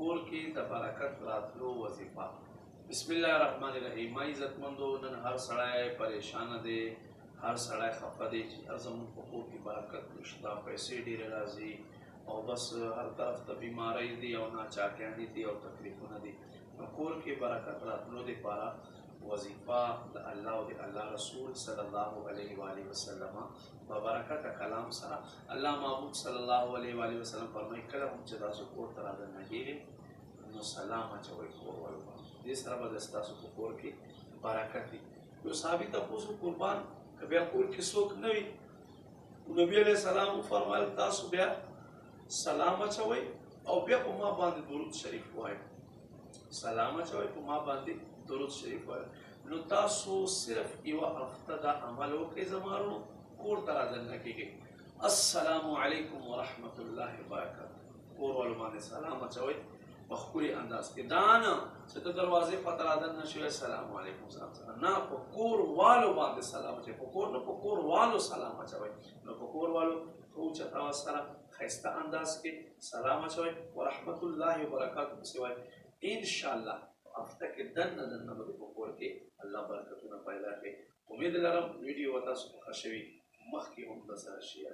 کور کې د برکت راتلو وظیفه. بسم الله الرحمن الرحیم. ما عزتمندو نن هر سړی پریشان دی، هر سړی خفه دی چې هر زموږ په کور کې برکت نشته، پیسې ډېرې راځي او بس هر طرف ته بیماری دي او ناچاکیانې دي او تکلیفونه دي. نو کور کې برکت راتلو دپاره وظیفه د الله او د الله رسول صلی الله علیه و آله وسلم په برکت کلام سره الله محبوب صلی الله علیه و آله وسلم فرمایي کله هم چې تاسو کور ته رادننګېږئ نو سلام اچوئ کور والو باندې. دې سره به ستاسو په کور کې برکت وي. یو صحابي تپوس قربان که بیا کور کې څوک نه وي، نبي علیه السلام وفرمایل تاسو بیا سلام اچوئ او بیا په ما باندې درود شریف وایئ. سلام اچوئ په ما باندې درود شریف وایئ. نو تاسو صرف یوه هفته دا عمل وکړئ زما ورونو، کور ته رادننه کېږئ السلام علیکم ورحمت الله وبرکاته. کور والو باندې سلام اچوئ په ښکلي انداز کې. دا نه چې ته دروازې خواته رادننه شوې السلام علیکم سلام سلام، نه په کور والو باندې سلام اچوئ. په کور نه، په کور والو سلام اچوئ. نو په کور والو ښه اوچت اواز سره ښایسته انداز کې سلام اچوئ ورحمت الله وبرکاته پسې وایئ. انشاءالله په هفته کې دننه به د په کور کې الله برکتونه پیدا کړي. امید لرم ویډیو به تاسو خوښه شوي، مخکې هم درسره شیر